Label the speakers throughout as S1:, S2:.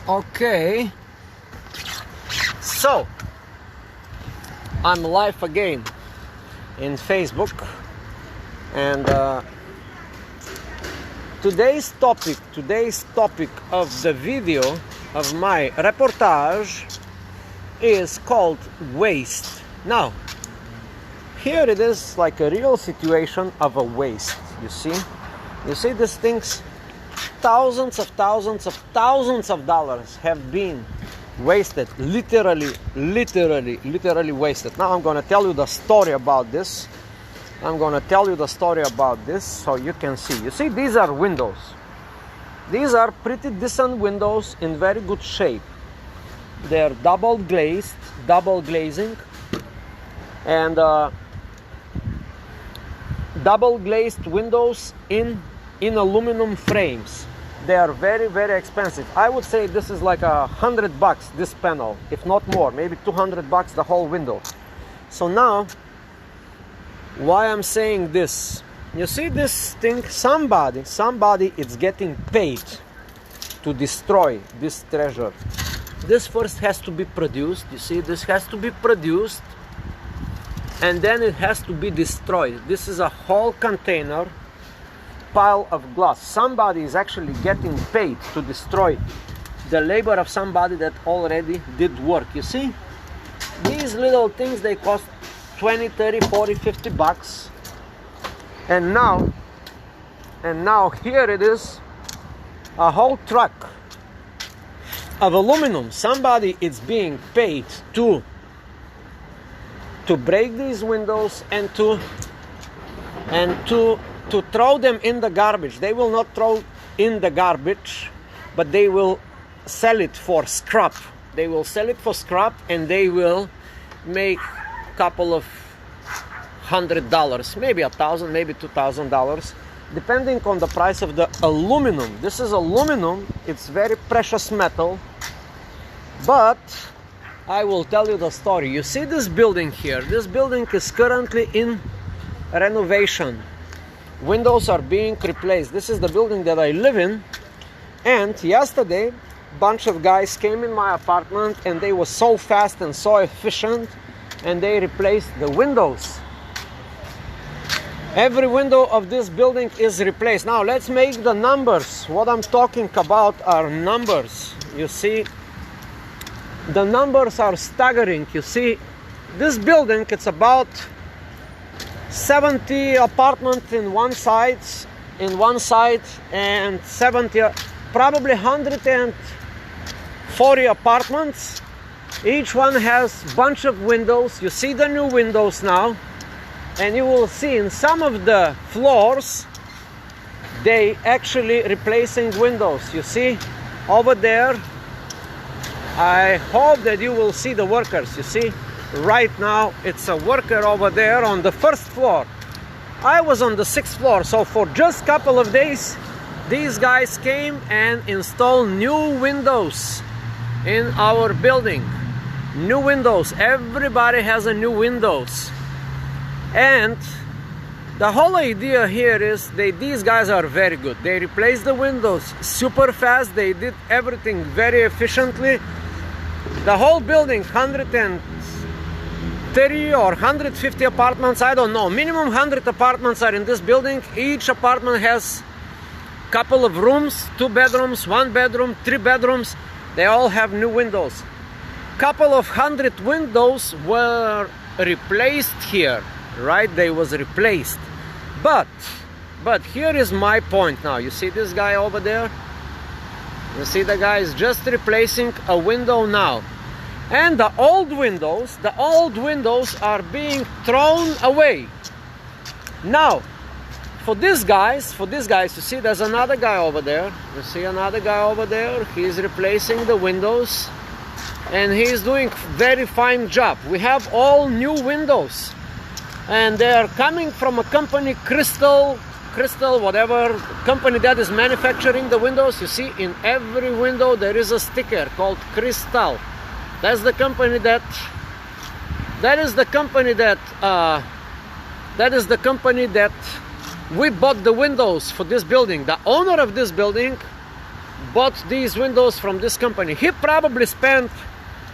S1: Okay, so I'm live again in Facebook, and today's topic of the video of my reportage is called waste. Now, here it is like a real situation of a waste. You see these things, thousands of dollars have been wasted, literally wasted. Now I'm going to tell you the story about this. So you can see. You see, these are windows. These are pretty decent windows in very good shape. They're double glazing, and double glazed windows in aluminum frames. They are very expensive. I would say this is like $100, this panel, if not more, maybe $200 the whole window. So now, why I'm saying this? You see this thing, somebody is getting paid to destroy this treasure. This first has to be produced. You see, this has to be produced, and then it has to be destroyed. This is a whole container, pile of glass. Somebody is actually getting paid to destroy the labor of somebody that already did work. You see, these little things, they cost 20, 30, 40, 50 bucks. And now here it is, a whole truck of aluminum. Somebody is being paid to break these windows and to throw them in the garbage. They will not throw in the garbage, but they will sell it for scrap. And they will make a couple of $100, maybe $1,000, maybe $2,000, depending on the price of the aluminum. This is aluminum. It's very precious metal. But I will tell you the story. You see this building here? This building is currently in renovation. Windows are being replaced. This is the building that I live in. And yesterday, a bunch of guys came in my apartment, and they were so fast and so efficient, and they replaced the windows. Every window of this building is replaced. Now let's make the numbers. What I'm talking about are numbers. You see, the numbers are staggering. You see, this building, it's about 70 apartments in one side, and 70, probably 140 apartments. Each one has a bunch of windows. You see the new windows now, and you will see in some of the floors they actually replacing windows. You see over there, I hope that you will see the workers. You see, right now it's a worker over there on the first floor. I was on the 6th floor, so for just a couple of days these guys came and installed new windows in our building. New windows. Everybody has a new windows. And the whole idea here is these guys are very good. They replaced the windows super fast. They did everything very efficiently. The whole building, 130 or 150 apartments, I don't know. Minimum 100 apartments are in this building. Each apartment has a couple of rooms, 2 bedrooms, 1 bedroom, 3 bedrooms. They all have new windows. Couple of 100 windows were replaced here, right? They was replaced. But here is my point now. You see this guy over there? You see the guy is just replacing a window now. And the old windows are being thrown away. Now, for these guys, you see there's another guy over there. You see another guy over there. He's replacing the windows, and he's doing very fine job. We have all new windows, and they are coming from a company, Crystal, whatever company that is manufacturing the windows. You see, in every window there is a sticker called Crystal. That's the company that we bought the windows for this building. The owner of this building bought these windows from this company. He probably spent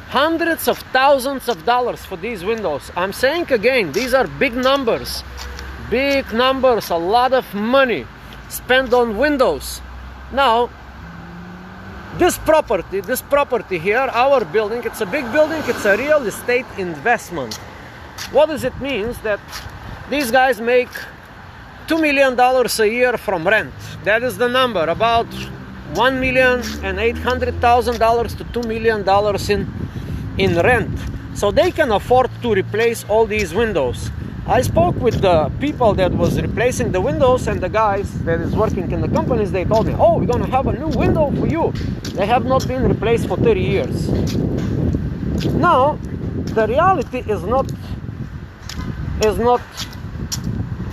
S1: hundreds of thousands of dollars for these windows. I'm saying again, these are big numbers. Big numbers, a lot of money spent on windows. Now, this property here, our building, it's a big building, it's a real estate investment. What does it mean? That these guys make $2 million a year from rent. That is the number, about $1,800,000 to $2 million in rent. So they can afford to replace all these windows. I spoke with the people that was replacing the windows, and the guys that is working in the companies, they told me, oh, we're gonna have a new window for you. They have not been replaced for 30 years. Now, the reality is not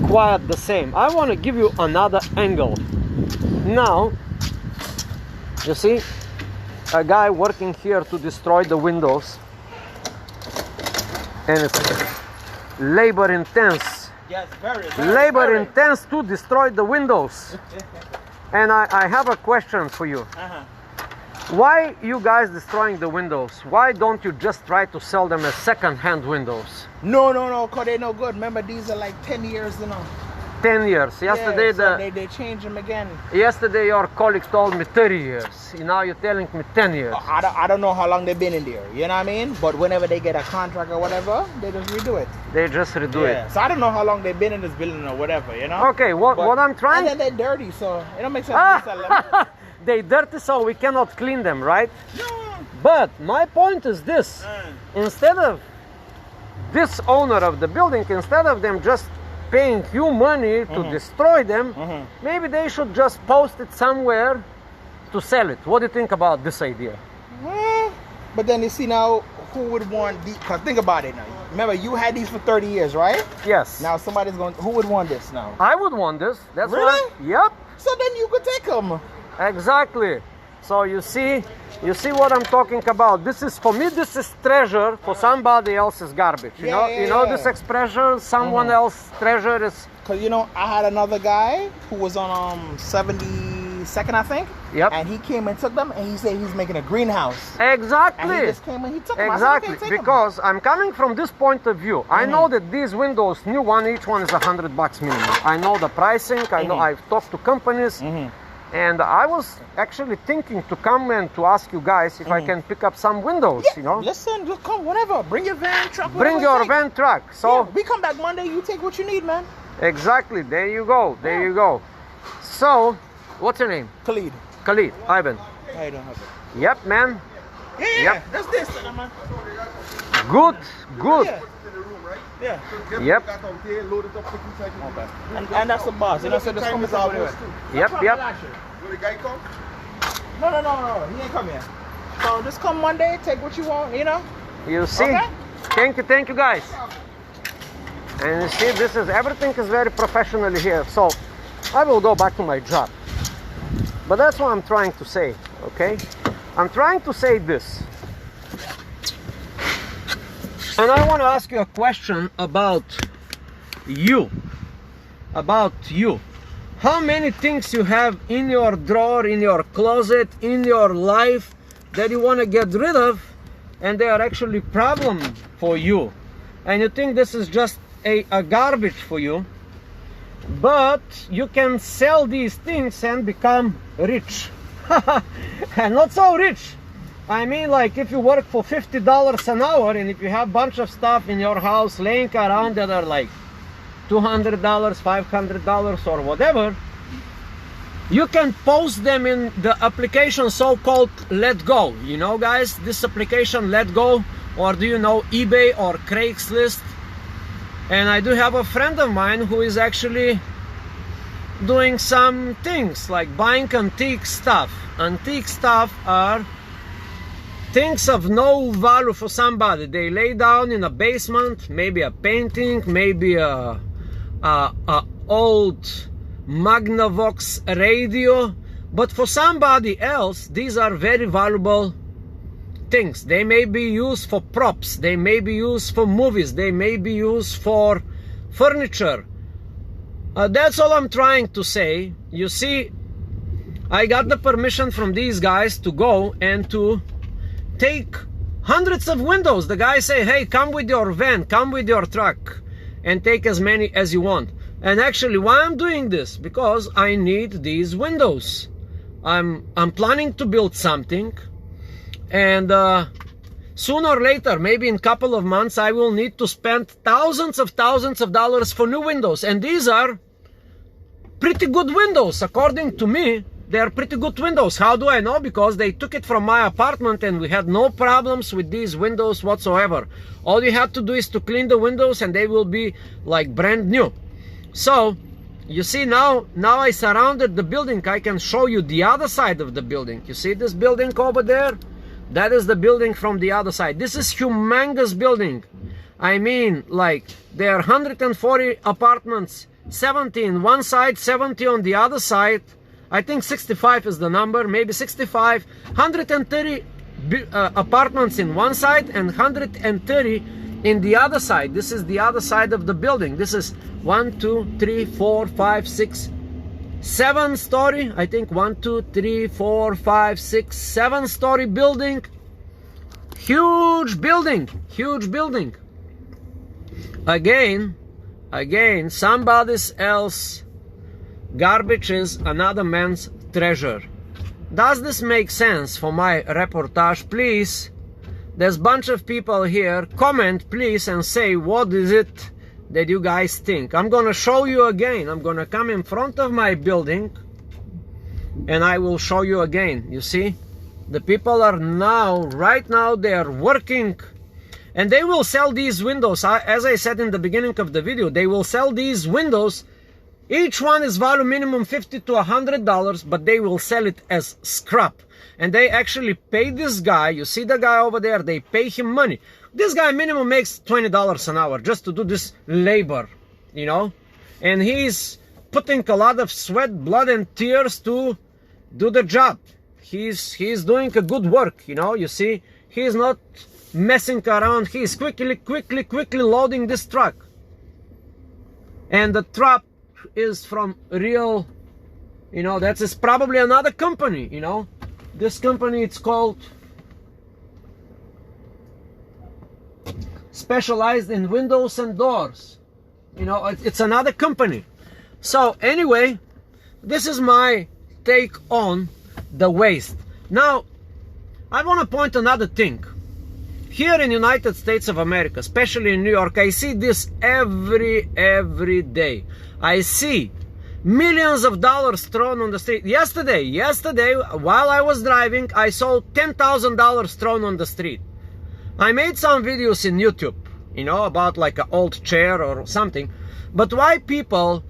S1: quite the same. I want to give you another angle. Now, you see a guy working here to destroy the windows, and it's labor intense.
S2: Yes, very
S1: Labor intense to destroy the windows. And I have a question for you. Why you guys destroying the windows? Why don't you just try to sell them as second-hand windows?
S2: No, because they're no good. Remember, these are like 10 years,
S1: 10 years. Yesterday,
S2: so they change them again.
S1: Yesterday your colleague told me 30 years. Now you're telling me 10 years.
S2: I don't know how long they've been in there. You know what I mean? But whenever they get a contract or whatever, they just redo it.
S1: They just redo it.
S2: So I don't know how long they've been in this building or whatever, you know?
S1: Okay, what I'm trying...
S2: And then they're dirty, so it don't make sense to sell them.
S1: They dirty, so we cannot clean them, right?
S2: No.
S1: But my point is this. Instead of this owner of the building, instead of them just paying you money to destroy them, maybe they should just post it somewhere to sell it. What do you think about this idea?
S2: But then you see now, who would want these? Because think about it now. Remember, you had these for 30 years, right?
S1: Yes.
S2: Now somebody's going, who would want this now?
S1: I would want this. That's
S2: Really?
S1: why. Yep.
S2: So then you could take them.
S1: Exactly. So you see what I'm talking about. This is, for me, this is treasure. For somebody else is garbage. You know this expression, someone else's treasure is...
S2: Because, I had another guy who was on 72nd, I think.
S1: Yep.
S2: And he came and took them, and he said he's making a greenhouse.
S1: Exactly.
S2: And he just came and he took them.
S1: Exactly.
S2: I said, okay,
S1: Because I'm coming from this point of view. I know that these windows, new one, each one is $100 minimum. I know the pricing. I know I've talked to companies. And I was actually thinking to come and to ask you guys if I can pick up some windows,
S2: Listen, just come, whatever. Bring your van, truck,
S1: Bring your van, truck. So
S2: we come back Monday, you take what you need, man.
S1: Exactly. There you go. There you go. So, what's your name?
S2: Khalid.
S1: Khalid. Ivan.
S2: I don't have it.
S1: Yep, man.
S2: Yeah. That's this, man.
S1: Good.
S2: Yeah.
S1: Yep.
S2: And that's the boss. So just come with all anyway.
S1: Yep.
S2: Will the guy come? No. He ain't come yet. So just come Monday, take what you want,
S1: You see?
S2: Okay.
S1: Thank you guys. And you see, everything is very professionally here. So I will go back to my job. But that's what I'm trying to say, okay? I'm trying to say this. And I want to ask you a question about you. How many things you have in your drawer, in your closet, in your life that you want to get rid of, and they are actually problem for you, and you think this is just a garbage for you, but you can sell these things and become rich. And not so rich. I mean, like, if you work for $50 an hour, and if you have a bunch of stuff in your house laying around that are like $200, $500 or whatever, you can post them in the application so-called Let Go. You know, guys, this application Let Go, or do you know eBay or Craigslist? And I do have a friend of mine who is actually doing some things like buying antique stuff. Antique stuff are things of no value for somebody. They lay down in a basement, maybe a painting, maybe a old Magnavox radio, but for somebody else these are very valuable things. They may be used for props, they may be used for movies, they may be used for furniture. That's all I'm trying to say. You see, I got the permission from these guys to go and to take hundreds of windows. The guys say, hey, come with your van, come with your truck, and take as many as you want. And actually, why I'm doing this? Because I need these windows. I'm planning to build something, and sooner or later, maybe in a couple of months, I will need to spend thousands of dollars for new windows. And these are pretty good windows. According to me, they are pretty good windows. How do I know? Because they took it from my apartment and we had no problems with these windows whatsoever. All you have to do is to clean the windows and they will be like brand new. So, you see now I surrounded the building. I can show you the other side of the building. You see this building over there? That is the building from the other side. This is humongous building. I mean, like, there are 140 apartments, 70 on one side, 70 on the other side. I think 65 is the number, maybe 65. 130 apartments in one side and 130 in the other side. This is the other side of the building. This is 1, 2, 3, 4, 5, 6, 7 story. I think 1, 2, 3, 4, 5, 6, 7 story building. Huge building, huge building. Again, somebody else garbage is another man's treasure. Does this make sense for my reportage? Please, there's a bunch of people here. Comment, please, and say what is it that you guys think. I'm gonna show you again. I'm gonna come in front of my building and I will show you again. You see, the people are right now they are working, and they will sell these windows. As I said in the beginning of the video, they will sell these windows. Each one is value minimum $50 to $100, but they will sell it as scrap. And they actually pay this guy. You see the guy over there, they pay him money. This guy minimum makes $20 an hour just to do this labor, you know. And he's putting a lot of sweat, blood, and tears to do the job. He's doing a good work, you know. You see, he's not messing around. He's quickly loading this truck. And the truck is from real, you know, that is probably another company, you know. This company, it's called Specialized in Windows and Doors. You know, it's another company. So anyway, this is my take on the waste. Now, I want to point another thing. Here in United States of America, especially in New York, I see this every day. I see millions of dollars thrown on the street. Yesterday, while I was driving, I saw $10,000 thrown on the street. I made some videos in YouTube, you know, about like an old chair or something. But why people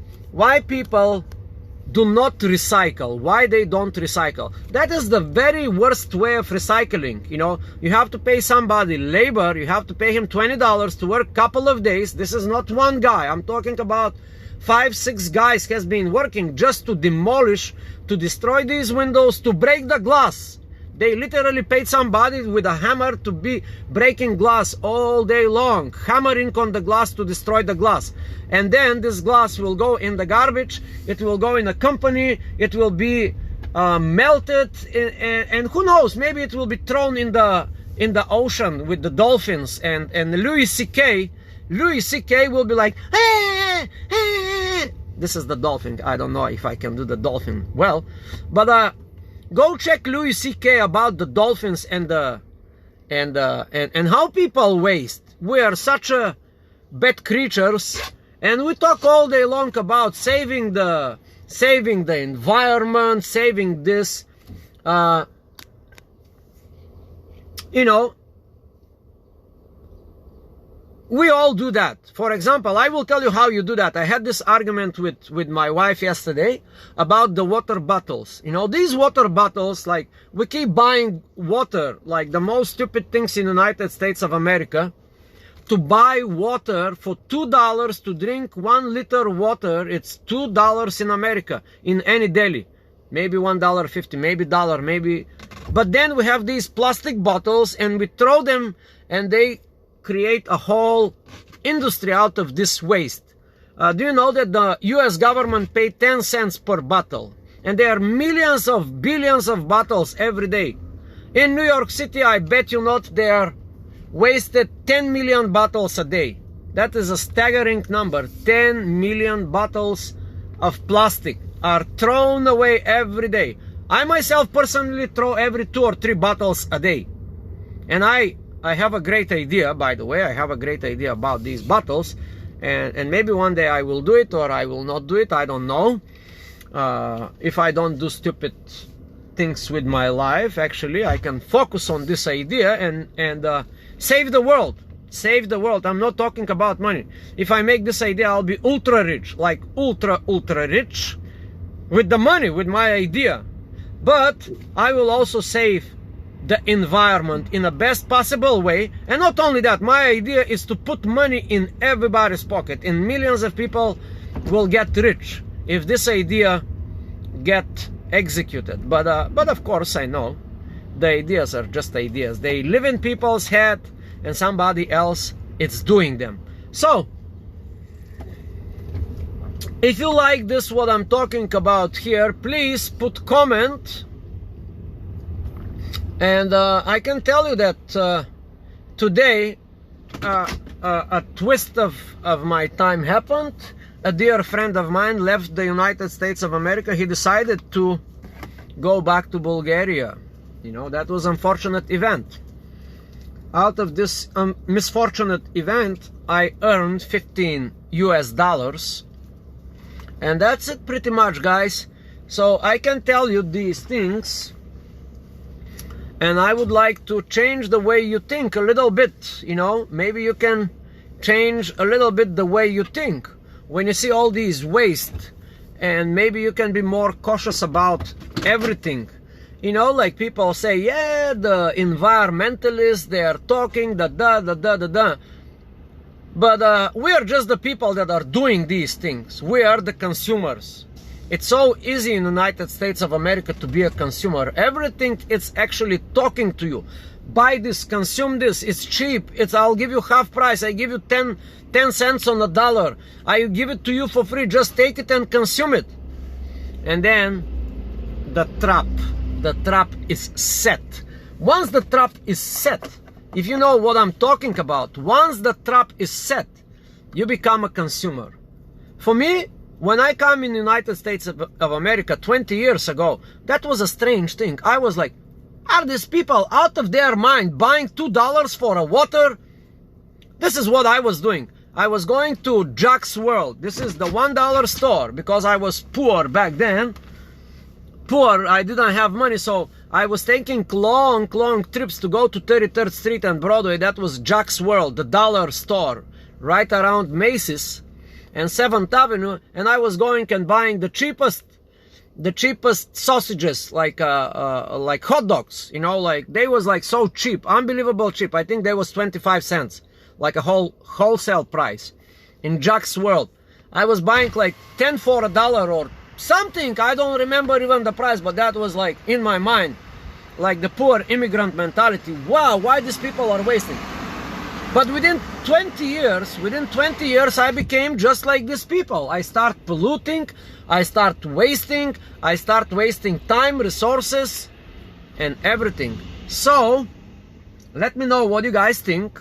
S1: do not recycle? Why they don't recycle? That is the very worst way of recycling. You know, you have to pay somebody labor. You have to pay him $20 to work a couple of days. This is not one guy. I'm talking about 5, 6 guys has been working just to demolish, to destroy these windows, to break the glass. They literally paid somebody with a hammer to be breaking glass all day long, hammering on the glass to destroy the glass. And then this glass will go in the garbage, it will go in a company, it will be melted, and who knows, maybe it will be thrown in the ocean with the dolphins. And Louis C.K. will be like, hey, hey. This is the dolphin. I don't know if I can do the dolphin well, but go check Louis C.K. about the dolphins and how people waste. We are such a bad creatures, and we talk all day long about saving the environment, saving this. You know, we all do that. For example, I will tell you how you do that. I had this argument with my wife yesterday about the water bottles. You know, these water bottles, like, we keep buying water, like the most stupid things in the United States of America. To buy water for $2 to drink 1 liter water, it's $2 in America, in any deli. Maybe $1.50, maybe $1, maybe. But then we have these plastic bottles and we throw them, and they create a whole industry out of this waste. Do you know that the US government paid 10 cents per bottle? And there are millions of billions of bottles every day. In New York City, I bet you not, they are wasted 10 million bottles a day. That is a staggering number. 10 million bottles of plastic are thrown away every day. I myself personally throw every 2 or 3 bottles a day. And I have a great idea, by the way. I have a great idea about these bottles. And maybe one day I will do it or I will not do it. I don't know. If I don't do stupid things with my life, actually, I can focus on this idea and save the world. Save the world. I'm not talking about money. If I make this idea, I'll be ultra rich. Like ultra rich with the money, with my idea. But I will also save the environment in the best possible way. And not only that, my idea is to put money in everybody's pocket, and millions of people will get rich if this idea get executed. But of course, I know the ideas are just ideas. They live in people's head, and somebody else is doing them. So if you like this, what I'm talking about here, please put comment. And I can tell you that today a twist of my time happened. A dear friend of mine left the United States of America. He decided to go back to Bulgaria. You know, that was an unfortunate event. Out of this misfortunate event, I earned $15 US. And that's it pretty much, guys. So I can tell you these things. And I would like to change the way you think a little bit, you know. Maybe you can change a little bit the way you think when you see all these waste. And maybe you can be more cautious about everything. You know, like people say, yeah, the environmentalists, they are talking, da-da-da-da-da-da. But we are just the people that are doing these things. We are the consumers. It's so easy in the United States of America to be a consumer. Everything is actually talking to you. Buy this, consume this, it's cheap. I'll give you half price. I give you 10 cents on the dollar. I give it to you for free. Just take it and consume it. And then the trap is set. Once the trap is set, if you know what I'm talking about, once the trap is set, you become a consumer. For me, when I come in the United States of America 20 years ago, that was a strange thing. I was like, are these people out of their mind buying $2 for a water? This is what I was doing. I was going to Jack's World. This is the $1 store because I was poor back then. Poor, I didn't have money, so I was taking long trips to go to 33rd Street and Broadway. That was Jack's World, the dollar store, right around Macy's and 7th Avenue, and I was going and buying the cheapest sausages, like hot dogs, you know, like they was like so cheap, unbelievable cheap. I think they was 25 cents, like a wholesale price in Jack's World. I was buying like 10 for $1 or something. I don't remember even the price, but that was like in my mind, like the poor immigrant mentality. Wow, why these people are wasting? But within 20 years, I became just like these people. I start polluting, I start wasting time, resources, and everything. So, let me know what you guys think.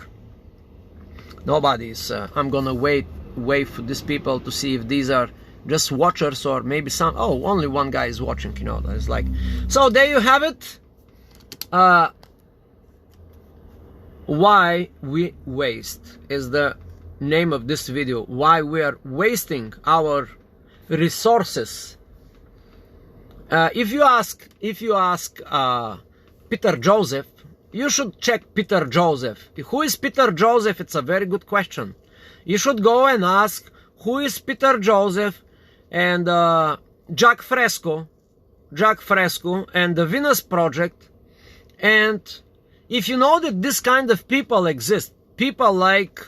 S1: Nobody's, I'm gonna wait for these people to see if these are just watchers or maybe some, oh, only one guy is watching, you know, it's like, so there you have it. Why we waste is the name of this video. Why we are wasting our resources. If you ask Peter Joseph, you should check Peter Joseph. Who is Peter Joseph? It's a very good question. You should go and ask who is Peter Joseph and Jacques Fresco and the Venus Project. And if you know that this kind of people exist, people like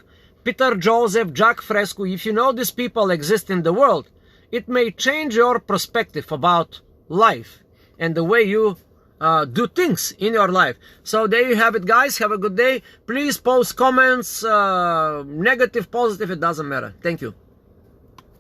S1: Peter Joseph, Jacques Fresco, if you know these people exist in the world, it may change your perspective about life and the way you do things in your life. So there you have it, guys. Have a good day. Please post comments, negative, positive, it doesn't matter. Thank you.